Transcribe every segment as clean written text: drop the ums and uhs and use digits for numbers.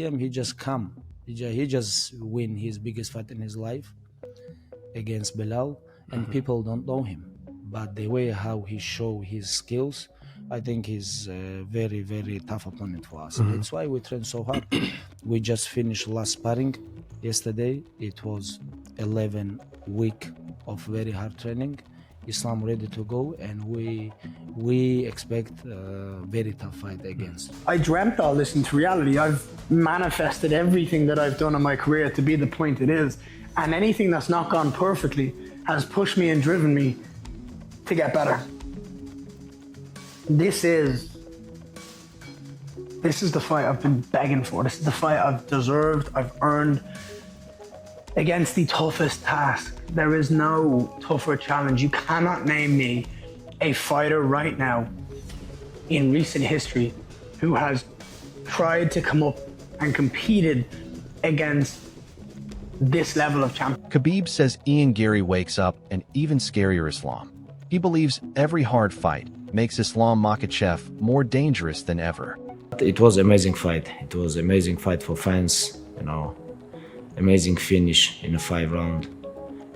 He just come. He just win his biggest fight in his life against Belal, and people don't know him. But the way how he show his skills, I think he's a very, very tough opponent for us. That's why we train so hard. We just finished last sparring yesterday. It was 11 week of very hard training. Islam ready to go, and we expect a very tough fight against. I dreamt all this into reality. I've manifested everything that I've done in my career to be the point it is, and anything that's not gone perfectly has pushed me and driven me to get better. This is the fight I've been begging for. This is the fight I've deserved, I've earned, against the toughest task. There is no tougher challenge. You cannot name me a fighter right now in recent history who has tried to come up and competed against this level of champion. Khabib says Ian Garry wakes up an even scarier Islam. He believes every hard fight makes Islam Makhachev more dangerous than ever. It was an amazing fight. It was an amazing fight for fans, you know, amazing finish in the 5th round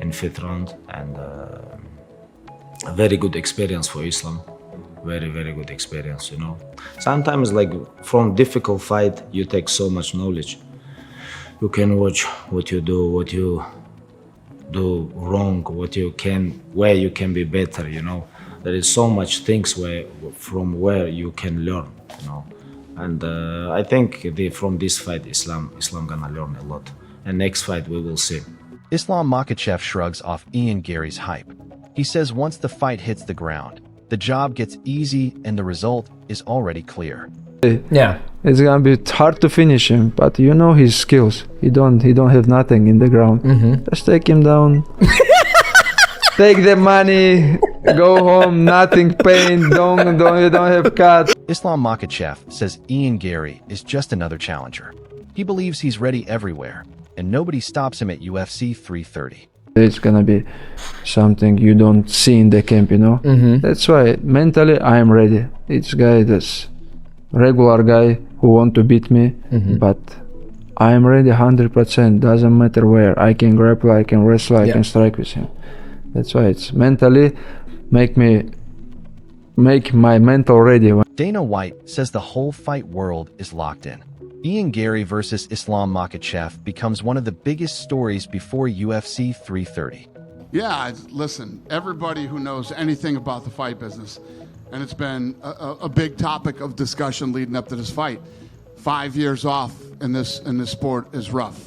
and 5th round, and a very good experience for Islam. Very, very good experience, you know. Sometimes, like, from difficult fight, you take so much knowledge. You can watch what you do wrong, where you can be better, you know. There is so much things from where you can learn, you know. And I think from this fight, Islam gonna learn a lot. And next fight, we will see. Islam Makhachev shrugs off Ian Garry's hype. He says once the fight hits the ground, the job gets easy and the result is already clear. Yeah, it's gonna be hard to finish him, but you know his skills. He don't have nothing in the ground. Just take him down. Take the money, go home, nothing pain, you don't have cut. Islam Makhachev says Ian Garry is just another challenger. He believes he's ready everywhere, and nobody stops him at UFC 330. It's gonna be something you don't see in the camp, you know. That's why mentally I am ready. It's guy that's regular guy who want to beat me, but I am ready 100%. Doesn't matter where. I can grapple, I can wrestle, I can strike with him. That's why it's mentally make my mental ready. Dana White says the whole fight world is locked in. Ian Garry versus Islam Makhachev becomes one of the biggest stories before UFC 330. Yeah, listen, everybody who knows anything about the fight business, and it's been a big topic of discussion leading up to this fight. 5 years off in this sport is rough.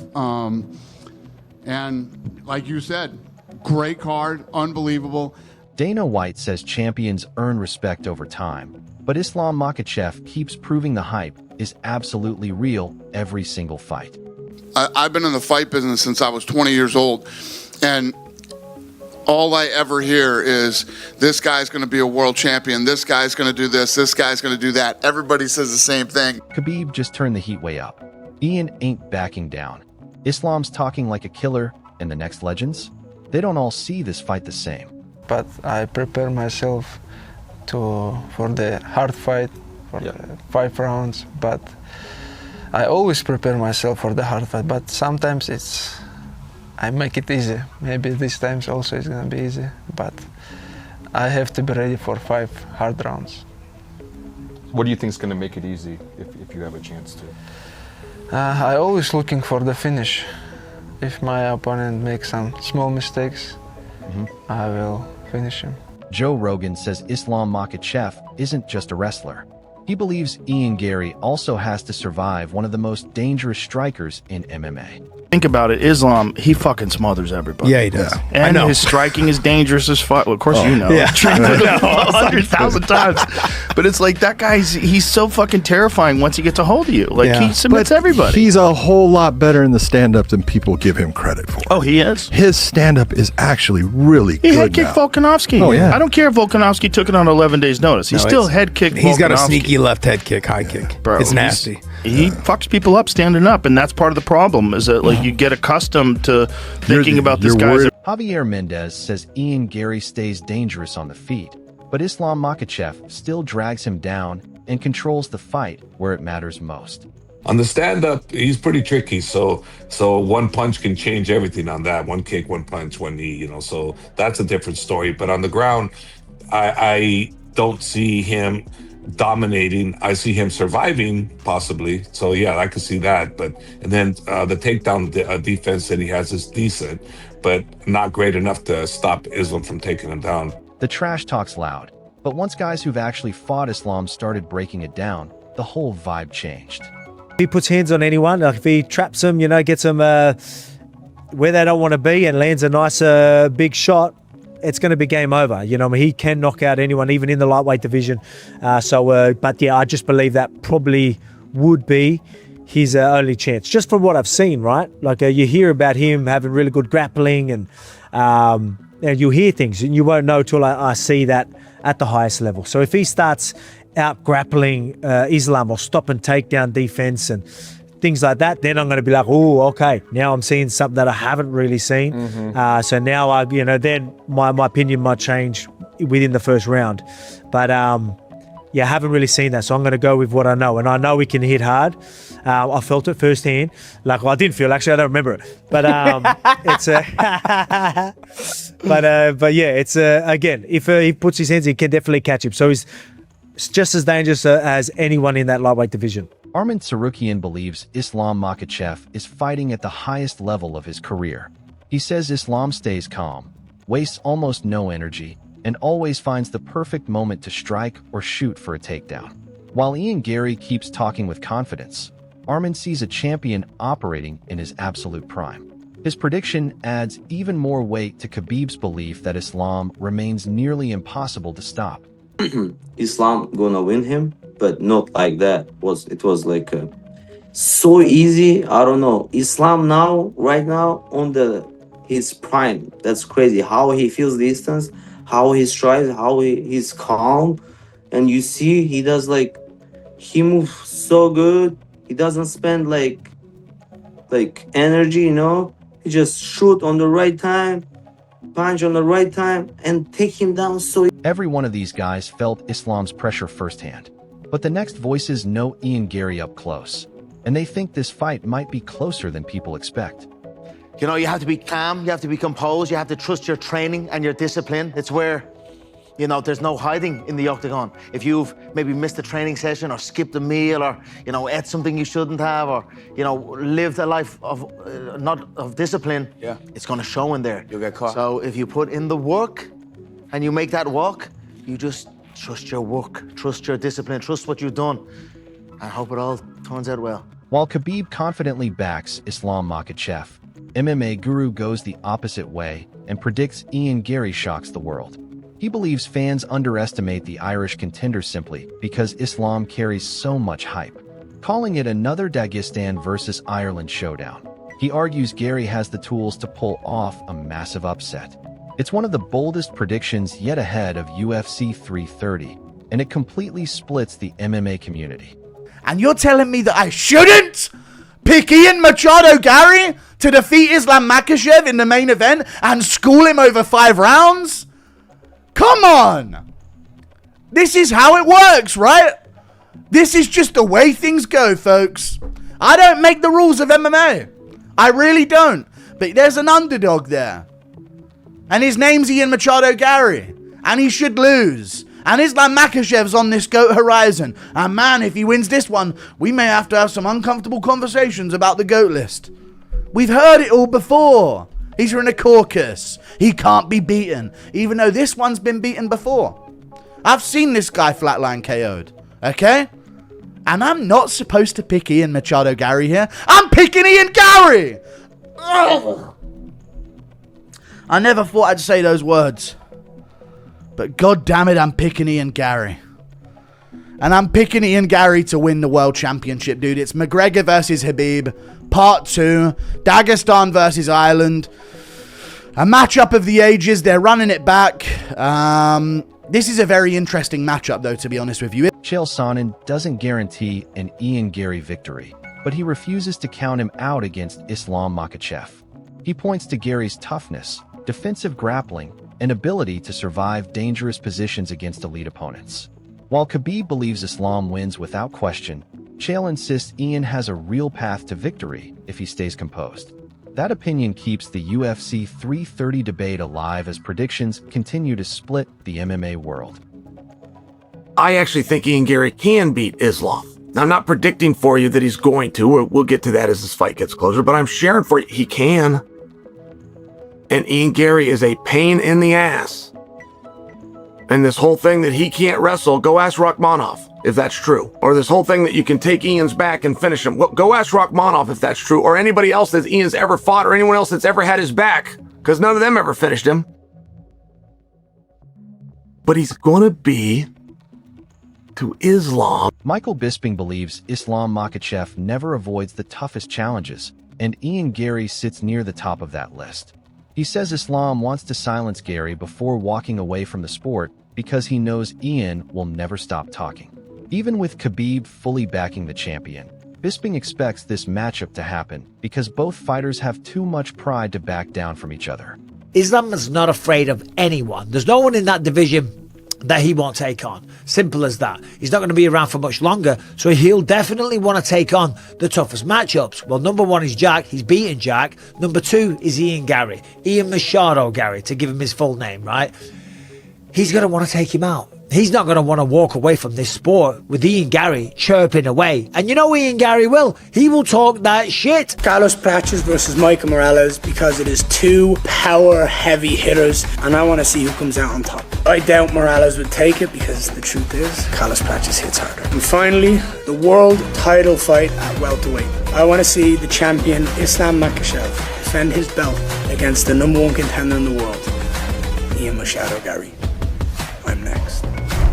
And like you said, great card, unbelievable. Dana White says champions earn respect over time, but Islam Makhachev keeps proving the hype is absolutely real every single fight. I've been in the fight business since I was 20 years old, and all I ever hear is, this guy's going to be a world champion, this guy's going to do this guy's going to do that. Everybody says the same thing. Khabib just turned the heat way up. Ian ain't backing down. Islam's talking like a killer, and the next legends? They don't all see this fight the same. But I prepare myself for the hard fight, for the 5 rounds, but I always prepare myself for the hard fight, but sometimes I make it easy. Maybe this time also it's gonna be easy, but I have to be ready for 5 hard rounds. What do you think is gonna make it easy if you have a chance to? I always looking for the finish. If my opponent makes some small mistakes, I will finish him. Joe Rogan says Islam Makhachev isn't just a wrestler. He believes Ian Garry also has to survive one of the most dangerous strikers in MMA. Think about it, Islam, he fucking smothers everybody. Yeah, he does. And his striking is dangerous as fuck. Well, of course you know. Yeah. Trained with him 100,000 times. But it's like, that he's so fucking terrifying once he gets a hold of you. Like, he submits everybody. He's a whole lot better in the stand-up than people give him credit for. Oh, he is? His stand-up is actually really He good head kicked now. Volkanovski. Oh, yeah. I don't care if Volkanovski took it on 11 days' notice. He still head kicked Volkanovski. He's got a sneaky left head kick, high kick. Bro, it's nasty. He fucks people up standing up, and that's part of the problem, is that, like, you get accustomed to thinking about this guy's... Javier Mendez says Ian Garry stays dangerous on the feet, but Islam Makhachev still drags him down and controls the fight where it matters most. On the stand-up, he's pretty tricky. So one punch can change everything on that. One kick, one punch, one knee. You know, so that's a different story. But on the ground, I don't see him dominating. I see him surviving, possibly. So yeah, I could see that. And then the takedown defense that he has is decent, but not great enough to stop Islam from taking him down. The trash talk's loud, but once guys who've actually fought Islam started breaking it down, the whole vibe changed. If he puts hands on anyone, like if he traps them, you know, gets them where they don't want to be and lands a nice big shot, it's going to be game over. You know, I mean, he can knock out anyone, even in the lightweight division. But yeah, I just believe that probably would be his only chance, just from what I've seen, right? Like you hear about him having really good grappling and you hear things and you won't know till I see that at the highest level. So if he starts out grappling Islam or stop and takedown defense and things like that, then I'm going to be like, oh, okay, now I'm seeing something that I haven't really seen. So now then my opinion might change within the first round. But yeah, I haven't really seen that, so I'm going to go with what I know, and I know he can hit hard. I felt it firsthand. Like, well, I didn't feel, actually, I don't remember it. But it's but yeah, it's again, if he puts his hands, he can definitely catch him. So he's just as dangerous as anyone in that lightweight division. Arman Tsarukyan believes Islam Makhachev is fighting at the highest level of his career. He says Islam stays calm, wastes almost no energy, and always finds the perfect moment to strike or shoot for a takedown. While Garry keeps talking with confidence, Arman sees a champion operating in his absolute prime. His prediction adds even more weight to Khabib's belief that Islam remains nearly impossible to stop. Islam gonna win him, but not like that. It was like so easy. I don't know. Islam now, right now, on his prime. That's crazy. How he feels distance, how he strives, how he's calm, and you see he does he moves so good. He doesn't spend like energy, you know. He just shoot on the right time, punch on the right time, and take him down so. Every one of these guys felt Islam's pressure firsthand. But the next voices know Garry up close, and they think this fight might be closer than people expect. You know, you have to be calm, you have to be composed, you have to trust your training and your discipline. It's where, you know, there's no hiding in the octagon. If you've maybe missed a training session or skipped a meal or, you know, ate something you shouldn't have or, you know, lived a life of not of discipline, it's going to show in there. You'll get caught. So if you put in the work and you make that walk, you just trust your work, trust your discipline, trust what you've done, and hope it all turns out well. While Khabib confidently backs Islam Makhachev, MMA guru goes the opposite way and predicts Garry shocks the world. He believes fans underestimate the Irish contender simply because Islam carries so much hype, calling it another Dagestan versus Ireland showdown. He argues Garry has the tools to pull off a massive upset. It's one of the boldest predictions yet ahead of UFC 330, and it completely splits the MMA community. And you're telling me that I shouldn't pick Ian Machado Garry to defeat Islam Makhachev in the main event and school him over 5 rounds? Come on! This is how it works, right? This is just the way things go, folks. I don't make the rules of MMA. I really don't. But there's an underdog there. And his name's Ian Machado Garry. And he should lose. And Islam Makhachev's on this GOAT horizon. And man, if he wins this one, we may have to have some uncomfortable conversations about the GOAT list. We've heard it all before. He's in a caucus. He can't be beaten. Even though this one's been beaten before. I've seen this guy flatline KO'd. Okay? And I'm not supposed to pick Ian Machado Garry here. I'm picking Ian Garry! Ugh. I never thought I'd say those words. But god damn it, I'm picking Ian Garry. And I'm picking Ian Garry to win the world championship, dude. It's McGregor versus Khabib, part 2. Dagestan versus Ireland. A matchup of the ages. They're running it back. This is a very interesting matchup, though, to be honest with you. Chael Sonnen doesn't guarantee an Ian Garry victory, but he refuses to count him out against Islam Makhachev. He points to Garry's toughness, defensive grappling, and ability to survive dangerous positions against elite opponents. While Khabib believes Islam wins without question, Chael insists Ian has a real path to victory if he stays composed. That opinion keeps the UFC 330 debate alive as predictions continue to split the MMA world. I actually think Ian Garry can beat Islam. Now, I'm not predicting for you that he's going to, or we'll get to that as this fight gets closer, but I'm sharing for you he can. And Ian Garry is a pain in the ass. And this whole thing that he can't wrestle, go ask Rachmanov if that's true. Or this whole thing that you can take Ian's back and finish him. Well, go ask Rachmanov if that's true. Or anybody else that Ian's ever fought, or anyone else that's ever had his back. Because none of them ever finished him. But he's going to be to Islam. Michael Bisping believes Islam Makhachev never avoids the toughest challenges, and Ian Garry sits near the top of that list. He says Islam wants to silence Garry before walking away from the sport because he knows Ian will never stop talking. Even with Khabib fully backing the champion, Bisping expects this matchup to happen because both fighters have too much pride to back down from each other. Islam is not afraid of anyone. There's no one in that division that he won't take on. Simple as that. He's not going to be around for much longer, so he'll definitely want to take on the toughest matchups. Well, number one is Jack. He's beaten Jack. Number two is Ian Garry. Ian Machado Garry, to give him his full name, right? He's going to want to take him out. He's not going to want to walk away from this sport with Ian Garry chirping away. And you know Ian Garry will. He will talk that shit. Carlos Patches versus Michael Morales, because it is two power heavy hitters and I want to see who comes out on top. I doubt Morales would take it because the truth is Carlos Patches hits harder. And finally, the world title fight at welterweight. I want to see the champion Islam Makhachev defend his belt against the number one contender in the world, Ian Machado Garry. I'm next.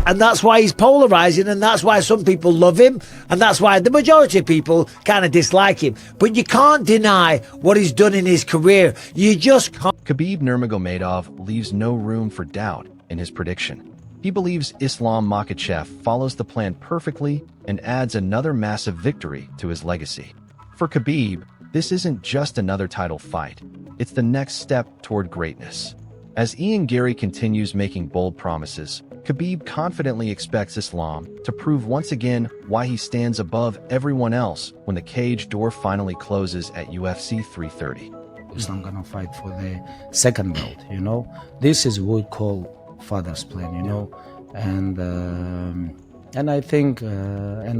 And that's why he's polarizing, and that's why some people love him, and that's why the majority of people kind of dislike him. But you can't deny what he's done in his career. You just can't. Khabib Nurmagomedov leaves no room for doubt in his prediction. He believes Islam Makhachev follows the plan perfectly and adds another massive victory to his legacy. For Khabib, this isn't just another title fight. It's the next step toward greatness. As Ian Garry continues making bold promises, Khabib confidently expects Islam to prove once again why he stands above everyone else when the cage door finally closes at UFC 330. Islam gonna fight for the second belt, you know. This is what we call father's plan, you know. And I think I'm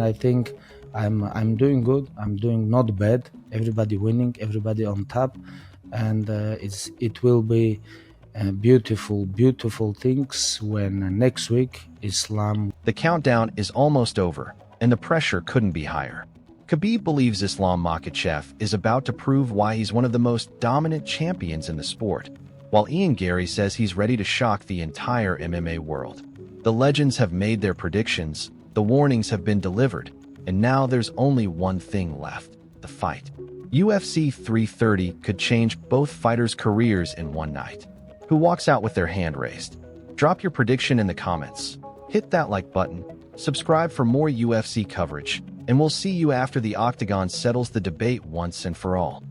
doing good. I'm doing not bad. Everybody winning, everybody on top, and it will be beautiful things when next week Islam. The countdown is almost over, and the pressure couldn't be higher. Khabib believes Islam Makhachev is about to prove why he's one of the most dominant champions in the sport, while Ian Garry says he's ready to shock the entire MMA world. The legends have made their predictions, the warnings have been delivered, and now there's only one thing left: the fight. UFC 330 could change both fighters' careers in one night. Who walks out with their hand raised? Drop your prediction in the comments. Hit that like button, subscribe for more UFC coverage, and we'll see you after the Octagon settles the debate once and for all.